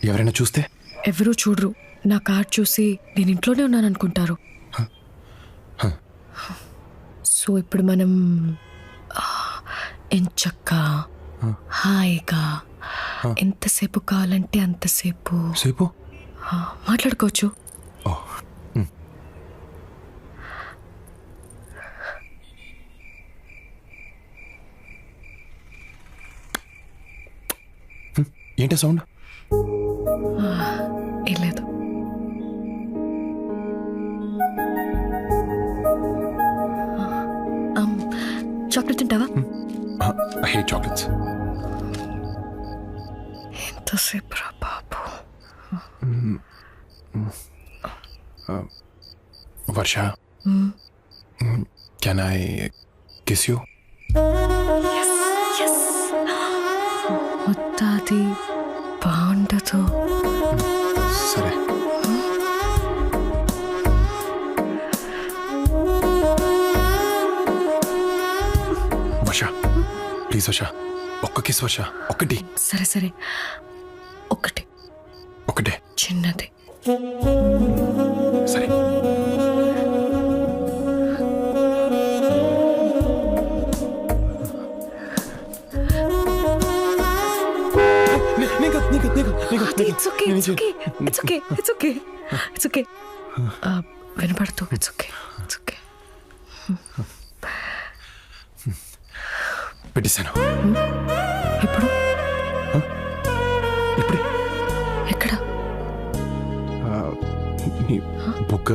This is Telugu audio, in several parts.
ఎవరైనా చూస్తే? ఎవరూ చూడరు. నా కార్డ్ చూసి నేను ఇంట్లోనే ఉన్నాను అనుకుంటారు. సో ఇప్పుడు మనం ఎంచక్కా హాయిగా ఎంతసేపు కావాలంటే అంతసేపు సేపు మాట్లాడుకోవచ్చు. ఏంటి సౌండ్? ఏం లేదు. చాక్లెట్ తింటావా? I hate chocolates. ఎంతసేపు రా బాబు. వర్ష, కెన్ ఐ కిస్ యూ? ముత్తాది బాగుండదు. సరే. వర్ష ప్లీజ్ వర్ష, ఒక్క కిస్ వర్ష, ఒక్కటి. సరే సరే ఒకటి ఒకటే చిన్నది. సరే. It's okay, it's okay, it's okay, it's okay, it's okay. వినపడుతూ it's okay, it's okay. పెట్టేశాను. ఎప్పుడు? ఇప్పుడే. ఎక్కడ? నీ బుగ్గ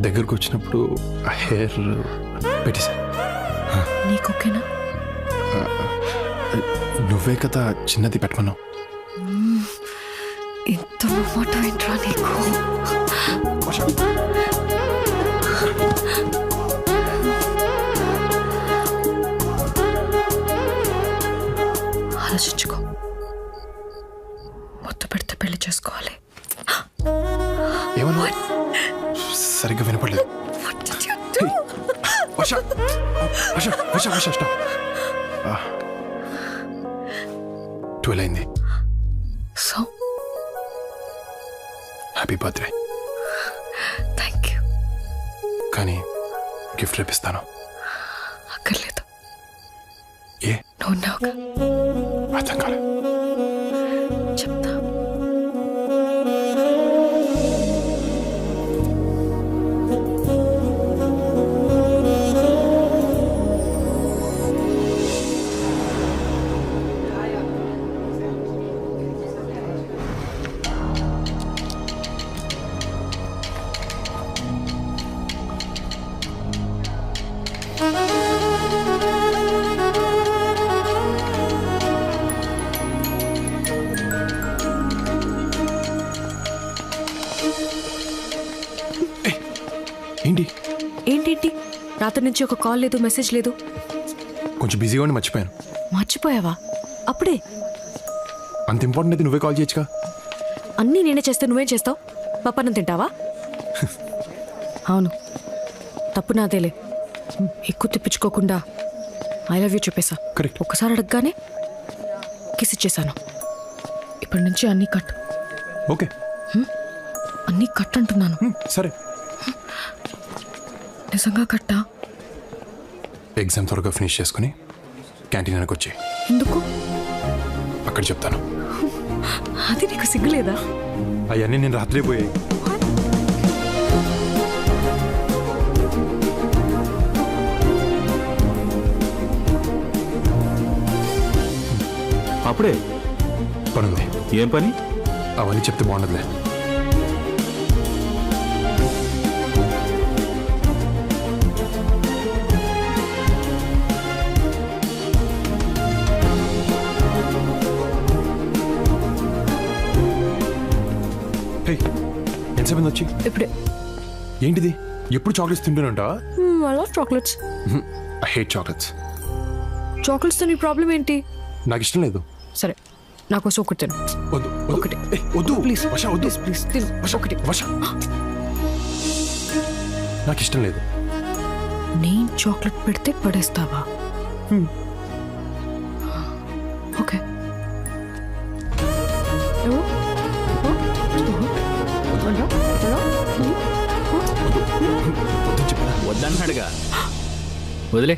దగ్గరకు వచ్చినప్పుడు ఆ హెయిర్ పెట్టేశాను. నీకు ఓకేనా? నువ్వే కదా చిన్నది పెట్టమన్నావు. ఇంత మాట ఏంట్రా నీకు? ఆలోచించుకో. మొత్తం పెడితే పెళ్లి చేసుకోవాలి. ఏమన్నా సరిగ్గా వినపడలేదు. వర్ష వర్ష వర్ష వర్ష స్టాప్. 12 అయింది. So happy birthday. Thank you. కానీ గిఫ్ట్ రేపిస్తాను. అక్కర్లేదు. ఏ? నువ్వు ఉన్నావుగా. అర్థం కాలే. చెప్తా. ఏంటి? ఏంటేంటి? రాత్రి నుంచి ఒక కాల్ లేదు, మెసేజ్ లేదు. కొంచెం బిజీగా ఉండి మర్చిపోయాను. మర్చిపోయావా? అప్పుడే? అంత ఇంపార్టెంట్ అయితే నువ్వే కాల్ చేయొచ్చుగా. అన్నీ నేనే చేస్తే నువ్వేం చేస్తావు? పప్పన్నం తింటావా? అవును, తప్పు నాదేలే. ఎక్కువ తిప్పించుకోకుండా ఐ లవ్ యూ చెప్పేశా. కరెక్ట్. ఒక్కసారి అడగగానే కిస్ ఇచ్చేసాను. ఇప్పటి నుంచి అన్నీ కట్. ఓకే, అన్నీ కట్ అంటున్నాను. సరే. నిజంగా కట్టా? ఎగ్జామ్ త్వరగా ఫినిష్ చేసుకుని క్యాంటీన్ వెనక్కి వచ్చి. ఎందుకు? అక్కడ చెప్తాను. అది నీకు సిగ్గులేదా? అవన్నీ నేను రాత్రే పోయాయి. అప్పుడే పనుంది. ఏం పని? అవన్నీ చెప్తే బాగుండదులే. ఎంతసేపు వచ్చి? ఇప్పుడే. ఏంటిది? ఎప్పుడు చాక్లెట్స్ తింటూనే ఉంటావా? I love chocolates. I hate chocolates. చాక్లెట్స్తో నీ ప్రాబ్లం ఏంటి? నాకు ఇష్టం లేదు. సరే, నాకోసం ఒకటి తిను. వద్దు ఒకటి. వద్దు ప్లీజ్ వర్ష, వద్దు ప్లీజ్ తిను. ఒకటి. వర్ష, నాకు ఇష్టం లేదు. నేను చాక్లెట్ పెడితే పడేస్తావా? ఓకే. వద్దన్నాడుగా, వదిలే.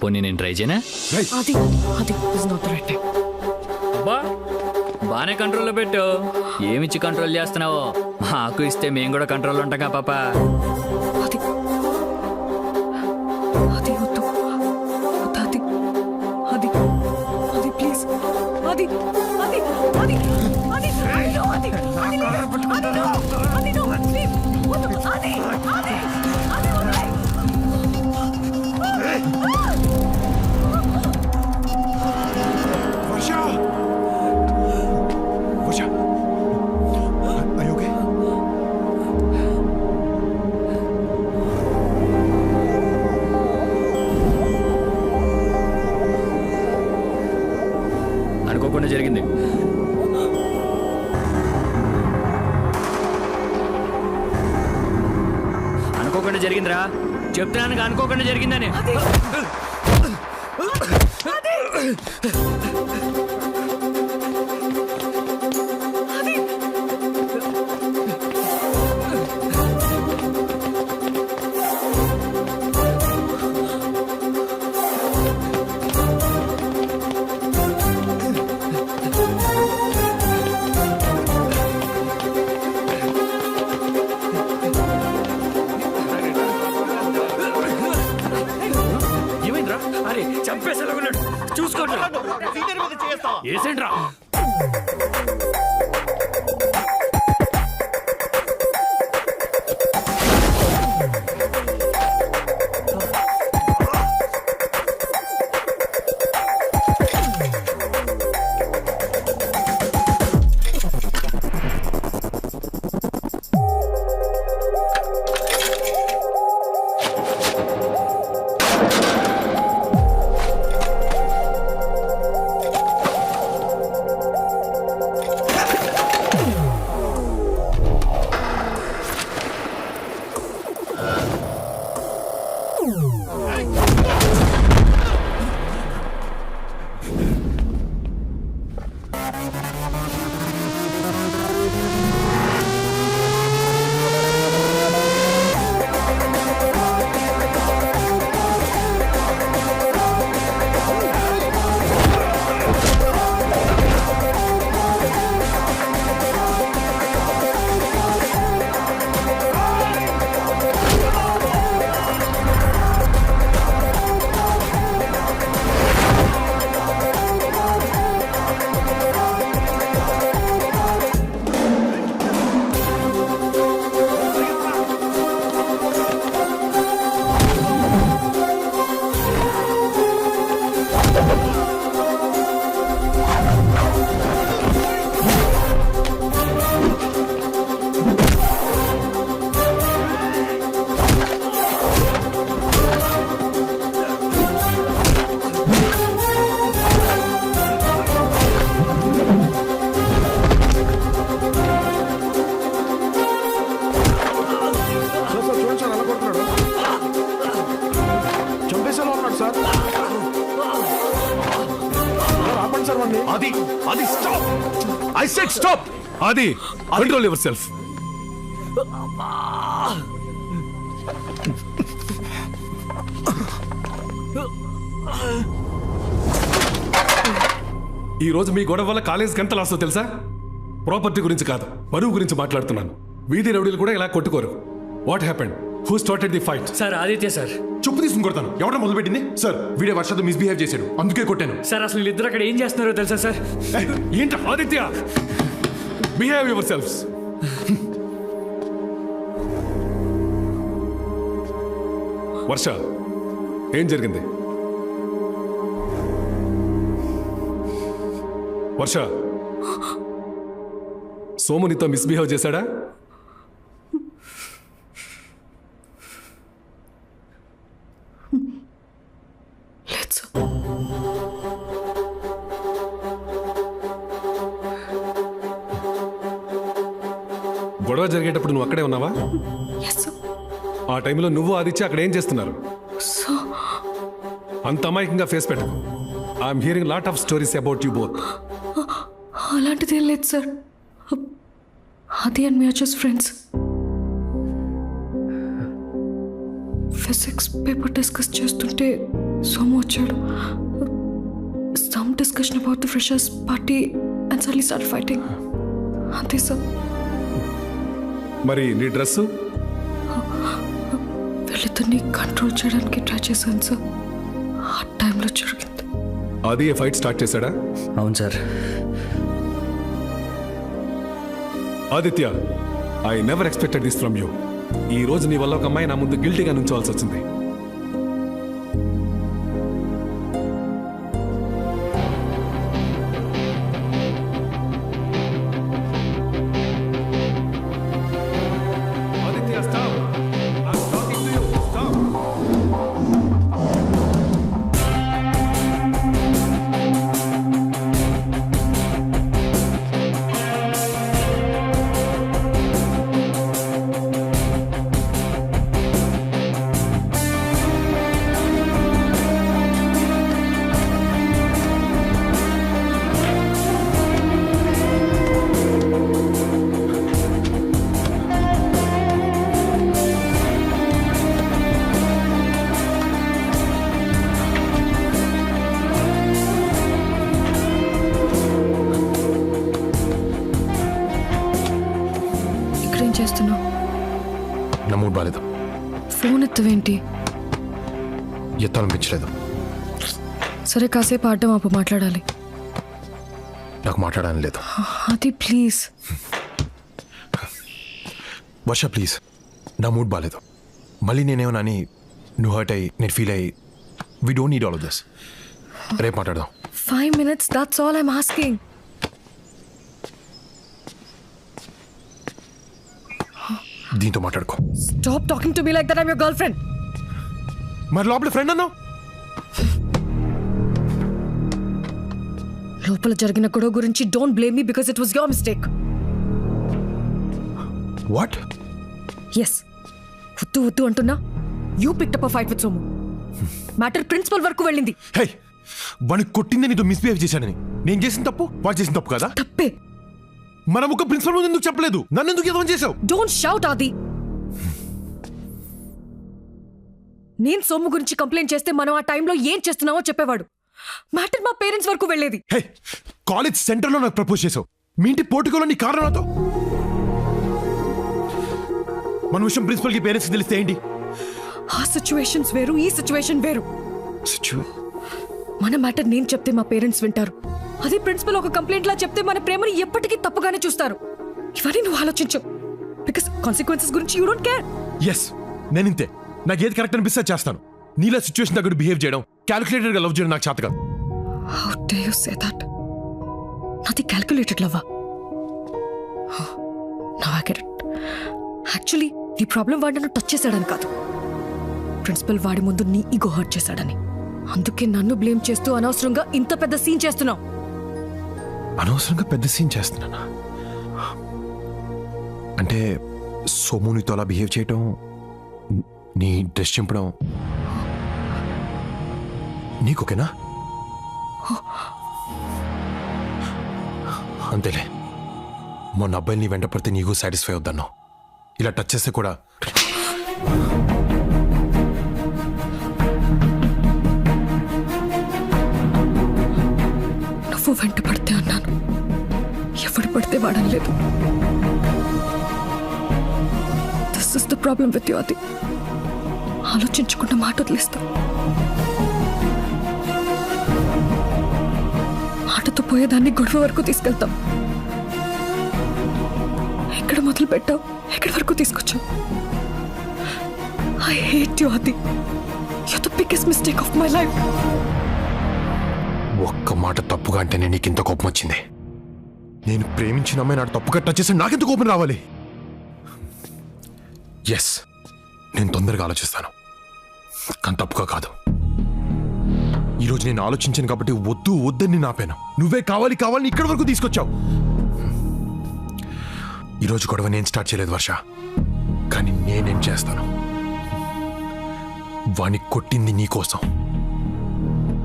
పోనీ నేను ట్రై చేయనా? అది అది is not the right time. అబ్బా బాగానే కంట్రోల్లో పెట్టు. ఏమిచ్చి కంట్రోల్ చేస్తున్నావో మాకు ఇస్తే మేము కూడా కంట్రోల్ ఉంటాగా పాప. అది అది వద్దు వద్దు, అది అది అది ప్లీజ్, అది అది అది అది no, అది అది no, అది no, please, వద్దు, అది అది అది వదిలేయ్. వర్ష వర్ష are you okay? అనుకోకుండా జరిగింది. అనుకోకుండా జరిగిందిరా, చెప్తున్నాను అనుకోకుండా జరిగిందని. ఏమైందిరా? అరే చంపేసేలాగున్నాడు, చూసుకోండి. ఏసేంట్రా? Adi, Adi, stop! I said stop! Adi, control yourself. ఈ రోజు మీ గొడవ వల్ల కాలేజీకి ఎంత లాసో తెలుసా? ప్రాపర్టీ గురించి కాదు, పరువు గురించి మాట్లాడుతున్నాను. వీధి రౌడీలు కూడా ఇలా కొట్టుకోరు. What happened? Who started the fight? Sir Aditya sir. చెప్పు తీసుకుని కొడతాను. ఎవడ మొదలుపెట్టింది? సార్ వీడే వర్షతో మిస్బిహేవ్ చేశాడు, అందుకే కొట్టాను. సార్ అసలు వీళ్ళిద్దరు అక్కడ ఏం చేస్తున్నారో తెలుసా సార్? ఏంట Aditya? Behave yourselves. Varsha, ఏం జరిగింది? వర్ష, సోము నీతో మిస్బిహేవ్ చేశాడా? గొడవ జరిగేటప్పుడు నువ్వు అక్కడే ఉన్నావా? ఆ టైంలో నువ్వు ఆదిత్య అక్కడ ఏం చేస్తున్నారు? అంత అమాయకంగా ఫేస్ పెట్టకు. I'm hearing lot of stories about you both. అలాంటిది ఏం లేదు సార్. అది and me are just friends. Physics paper discuss చేస్తుంటే సోము వచ్చాడు. Some discussion about the freshers party and suddenly start fighting. అంతే సార్. మరి నీ డ్రెస్సు? వీళ్ళిద్దరిని కంట్రోల్ చేయడానికి ట్రై చేశాను సార్. ఆ టైంలో జరిగింది. అది ఫైట్ స్టార్ట్ చేశాడా? అవును sir. Aditya, I never expected this from you. ఈ రోజు నీ వల్ల ఒక అమ్మాయి నా ముందు గిల్టీగా నుంచోవాల్సి వచ్చింది. Aditya, stop. I'm talking to you. Stop. ఇక్కడేం చేస్తున్నావు? నా మూడ్ బాగాలేదు. ఫోన్ ఎత్తవేంటి? ఎత్తాలనిపించలేదు. సరే కాసేపు ఆడడం ఆపు, మాట్లాడాలి. నాకు మాట్లాడాలని లేదు. అది ప్లీజ్. వర్ష ప్లీజ్, నా మూడ్ బాగాలేదు. మళ్ళీ నేనేమన్నా అని నువ్వు హర్ట్ అయ్యి నేను ఫీల్ అయ్యి we don't need all of this. రేపు మాట్లాడదాం. 5 minutes, that's all I'm asking. దీంతో మాట్లాడుకో. Stop talking to me like that. I'm your girlfriend. మరి లోపల ఫ్రెండ్ అన్నావు. లోపల జరిగిన గొడవ గురించి don't blame me because it was your mistake. What? Yes, వద్దు వద్దు అంటున్నా. You picked up a fight with Somu. Matter principal వరకు వెళ్ళింది. హే, వాడిని కొట్టింది నీతో మిస్బిహేవ్ చేశానని. నేను చేసిన తప్పు వాడు చేసిన తప్పు కదా? తప్పే. మనం ఒక ప్రిన్సిపల్ ముందు ఎందుకు చెప్పలేదు? నన్ను ఎందుకు ఎదవం చేసావు? డోంట్ షౌట్ ఆది. నేను సోము గురించి కంప్లైంట్ చేస్తే మనం ఆ టైంలో ఏం చేస్తున్నావో చెప్పేవాడు. మ్యాటర్ మా పేరెంట్స్ వరకు వెళ్ళేది. హే, కాలేజ్ సెంటర్లో నాకు ప్రపోజ్ చేసావు. మీ ఇంటి పోర్టుకోలో నీ కారణంతో మన విషయం ప్రిన్సిపల్కి పేరెంట్స్కి తెలిస్తే ఏంటి? ఆ సిచ్యువేషన్స్ వేరు, ఈ సిచ్యువేషన్ వేరు. మన మ్యాటర్ నేను చెప్తే మా పేరెంట్స్ వింటారు. అదే ప్రిన్సిపల్ ఒక కంప్లైంట్ లా చెప్తే మన ప్రేమని ఎప్పటికీ తప్పుగానే చూస్తారు. ఇవన్నీ నువ్వు ఆలోచించు. బికాస్ కాన్సిక్వెన్సెస్ గురించి యూ డోంట్ కేర్. ఎస్, నేను ఇంతే. నాకు ఏది కరెక్ట్ అనిపిస్తే చేస్తాను. నీలా సిచ్యువేషన్ దగ్గర బిహేవ్ చేయడం, క్యాలిక్యులేటెడ్ గా లవ్ చేయడం నాకు చేత కాదు. How dare you say that? నాది క్యాలిక్యులేటెడ్ లవ్వా? Now I get it. Actually నీ ప్రాబ్లం వాడు నన్ను టచ్ చేశాడని కాదు, ప్రిన్సిపల్ వాడి ముందు నీ ఈగో హర్ట్ చేశాడని. అందుకే నన్ను బ్లేమ్ చేస్తూ అనవసరంగా ఇంత పెద్ద సీన్ చేస్తున్నావు. అనవసరంగా పెద్ద సీన్ చేస్తున్నానా? అంటే సోమునితో అలా బిహేవ్ చేయటం, నీ డ్రెస్ చింపడం నీకోకేనా? అంతేలే. మొన్న అబ్బాయిని నీ వెంట పడితే నీకు సాటిస్ఫై అవుద్దన్నావు. ఇలా టచ్ చేస్తే కూడా నువ్వు వెంట పడితే అన్నాను, ఎవడు పడితే వాడలేదు. This is the problem with you అది. ఆలోచించకుండా మాట వదిలేస్తా. మాటతో పోయేదాన్ని గొడవ వరకు తీసుకెళ్తాం. ఎక్కడ మొదలు పెట్టావు, ఎక్కడి వరకు తీసుకొచ్చావు? ఐ హేట్ యు అది. You the biggest mistake of my life. ఒక్క మాట తప్పుగా అంటేనే నీకు ఇంత కోపం వచ్చింది. నేను ప్రేమించిన అమ్మాయి నాకు తప్పుగా టచ్ చేస్తే నాకెంత కోపం రావాలి? ఎస్, నేను తొందరగా ఆలోచిస్తాను, కానీ తప్పుగా కాదు. ఈరోజు నేను ఆలోచించాను కాబట్టి వద్దు వద్దని ఆపాను. నువ్వే కావాలి కావాలని ఇక్కడి వరకు తీసుకొచ్చావు. ఈరోజు గొడవ నేను స్టార్ట్ చేయలేదు వర్ష, కానీ నేనేం చేస్తాను. వాణ్ణి కొట్టింది నీ కోసం,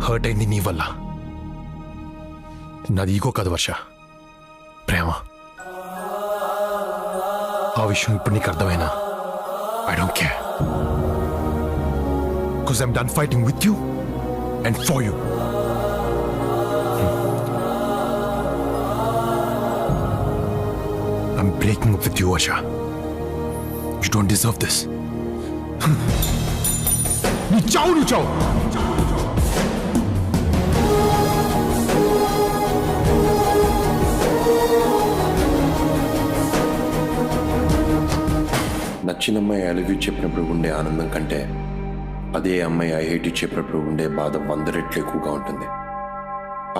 హర్ట్ అయింది నీ వల్ల. నాది ఈగో కాదు వర్ష, ప్రేమ. ఆ విషయం ఇప్పుడు నీకు అర్థమైనా I don't care, because I'm done fighting with you and for you. I'm breaking up with you, Asha. You don't deserve this. నీ చావు నువ్వు చావు. నచ్చిన అమ్మాయి ఐ లవ్ యూ చెప్పినప్పుడు ఉండే ఆనందం కంటే అదే అమ్మాయి ఐ హేట్ యూ చెప్పినప్పుడు ఉండే బాధ 100 రెట్లు ఎక్కువగా ఉంటుంది.